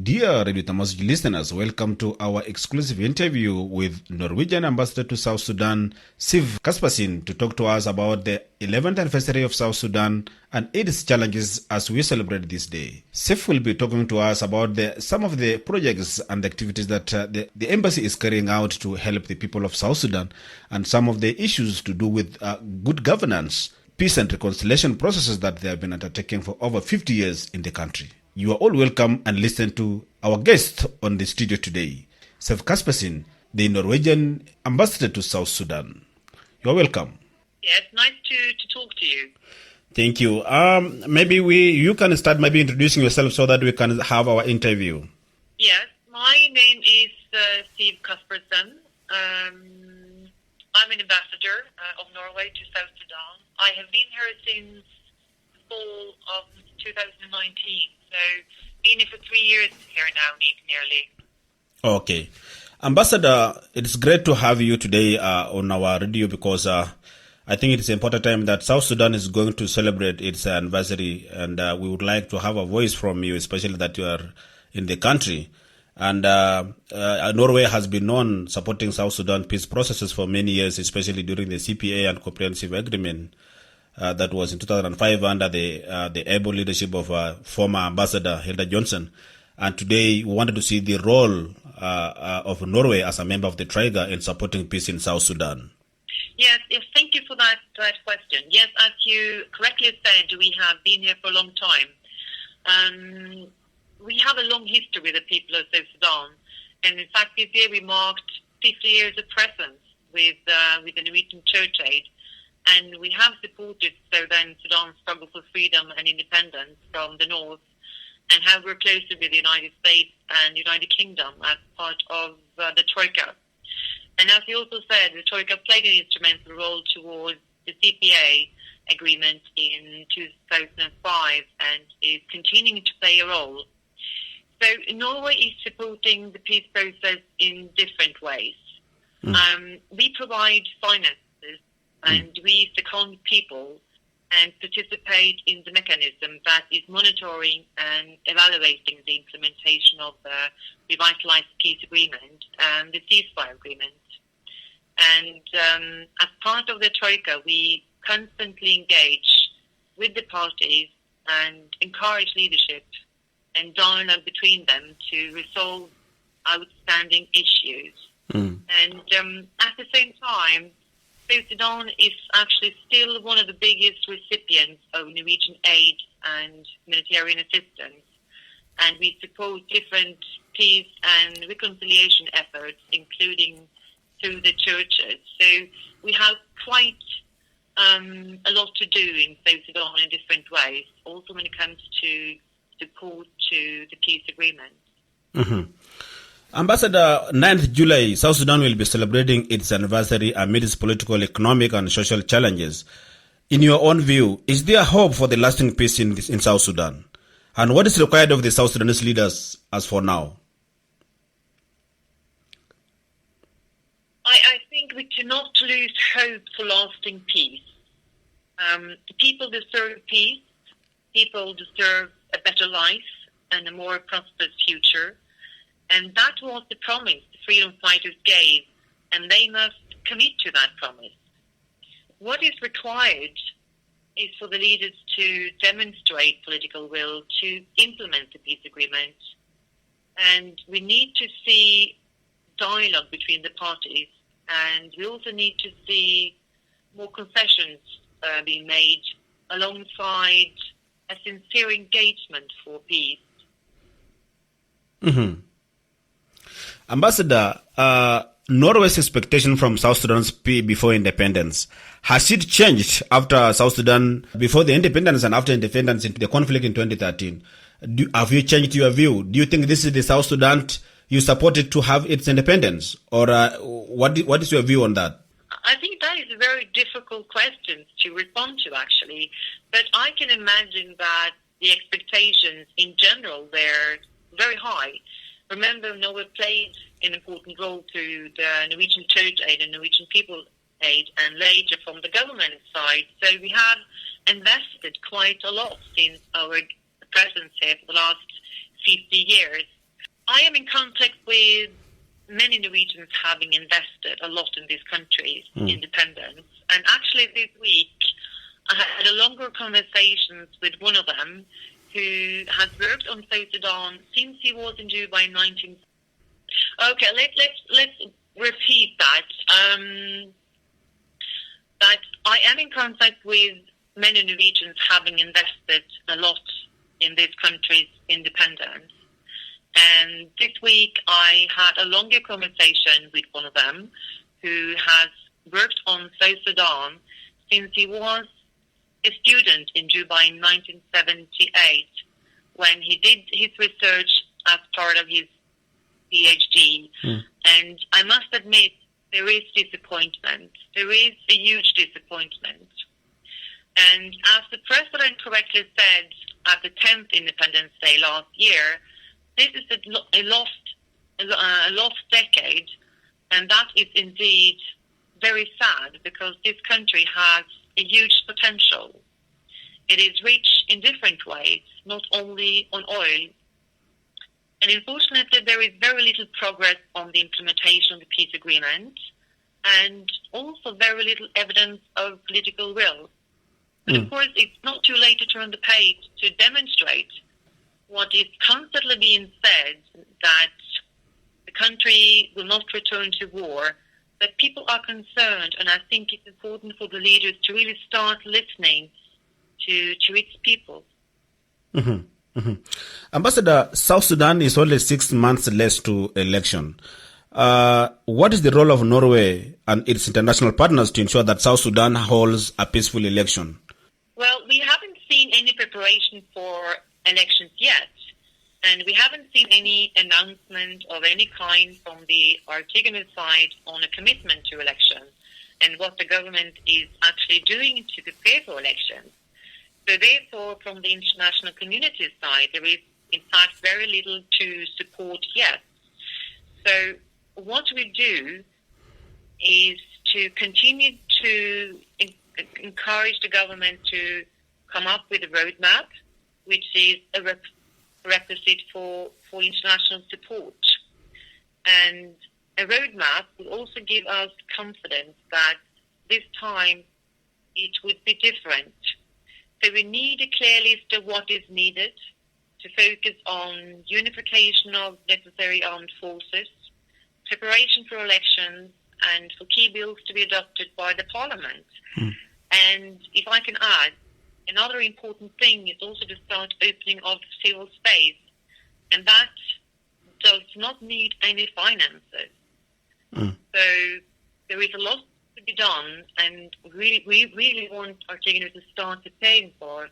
Dear Radio Tamasj listeners, welcome to our exclusive interview with Norwegian Ambassador to South Sudan, Siv Kaspersen, to talk to us about the 11th anniversary of South Sudan and its challenges as we celebrate this day. Siv will be talking to us about some of the projects and activities that the embassy is carrying out to help the people of South Sudan, and some of the issues to do with good governance, peace and reconciliation processes that they have been undertaking for over 50 years in the country. You are all welcome and listen to our guest on the studio today, Siv Kaspersen, the Norwegian Ambassador to South Sudan. You are welcome. Yes, nice to talk to you. Thank you. Maybe you can start introducing yourself so that we can have our interview. Yes, my name is Siv Kaspersen. I'm an ambassador of Norway to South Sudan. I have been here since the fall of 2019. So, been here for 3 years here now, nearly. Okay. Ambassador, it's great to have you today on our radio because I think it's an important time that South Sudan is going to celebrate its anniversary, and we would like to have a voice from you, especially that you are in the country. And Norway has been known supporting South Sudan peace processes for many years, especially during the CPA and Comprehensive Agreement. That was in 2005 under the able leadership of former Ambassador Hilda Johnson. And today we wanted to see the role of Norway as a member of the Triga in supporting peace in South Sudan. Yes, thank you for that question. Yes, as you correctly said, we have been here for a long time. We have a long history with the people of South Sudan. And in fact, this year we marked 50 years of presence with the Norwegian Church Aid. And we have supported Southern Sudan's struggle for freedom and independence from the north, and have worked closely with the United States and United Kingdom as part of the Troika. And as you also said, the Troika played an instrumental role towards the CPA agreement in 2005 and is continuing to play a role. So Norway is supporting the peace process in different ways. We provide finances, and we second people and participate in the mechanism that is monitoring and evaluating the implementation of the revitalized peace agreement and the ceasefire agreement. And as part of the Troika, we constantly engage with the parties and encourage leadership and dialogue between them to resolve outstanding issues. And at the same time, South Sudan is actually still one of the biggest recipients of Norwegian aid and humanitarian assistance. And we support different peace and reconciliation efforts, including through the churches. So we have quite a lot to do in South Sudan in different ways, also when it comes to support to the peace agreement. Mm-hmm. Ambassador, 9th July, South Sudan will be celebrating its anniversary amid its political, economic and social challenges. In your own view, is there hope for the lasting peace in South Sudan? And what is required of the South Sudanese leaders as for now? I think we cannot lose hope for lasting peace. People deserve peace. People deserve a better life and a more prosperous future. And that was the promise the freedom fighters gave, and they must commit to that promise. What is required is for the leaders to demonstrate political will to implement the peace agreement. And we need to see dialogue between the parties, and we also need to see more concessions being made alongside a sincere engagement for peace. Mm-hmm. Ambassador, Norway's expectation from South Sudan's peace before independence, has it changed after South Sudan, before the independence and after independence, into the conflict in 2013? Have you changed your view? Do you think this is the South Sudan you supported to have its independence? Or what is your view on that? I think that is a very difficult question to respond to, actually. But I can imagine that the expectations in general, they're very high. Remember, Norway played an important role to the Norwegian Church Aid and Norwegian People Aid, and later from the government side. So we have invested quite a lot since our presence here for the last 50 years. I am in contact with many Norwegians having invested a lot in this country's independence. And actually this week, I had a longer conversation with one of them who has worked on South Sudan since he was in Juba in 19... Okay, let's repeat that. That I am in contact with many Norwegians having invested a lot in this country's independence. And this week I had a longer conversation with one of them who has worked on South Sudan since he was a student in Juba in 1978 when he did his research as part of his PhD. And I must admit, there is disappointment. There is a huge disappointment. And as the President correctly said at the 10th Independence Day last year, this is a lost decade, and that is indeed very sad because this country has a huge potential. It is rich in different ways, not only on oil. And unfortunately, there is very little progress on the implementation of the peace agreement and also very little evidence of political will. But of course, it's not too late to turn the page to demonstrate what is constantly being said, that the country will not return to war, that people are concerned, and I think it's important for the leaders to really start listening to its people. Ambassador, South Sudan is only 6 months less to election. What is the role of Norway and its international partners to ensure that South Sudan holds a peaceful election? Well, we haven't seen any preparation for elections yet, and we haven't seen any announcement of any kind from the Artigono side on a commitment to elections and what the government is actually doing to prepare for elections. So therefore, from the international community side, there is in fact very little to support yet. So what we do is to continue to encourage the government to come up with a roadmap, which is a requisite for international support. And a roadmap will also give us confidence that this time it would be different. So we need a clear list of what is needed to focus on unification of necessary armed forces, preparation for elections, and for key bills to be adopted by the parliament. And if I can add, another important thing is also to start opening of civil space, and that does not need any finances. So there is a lot to be done, and we really want Artigono to start preparing for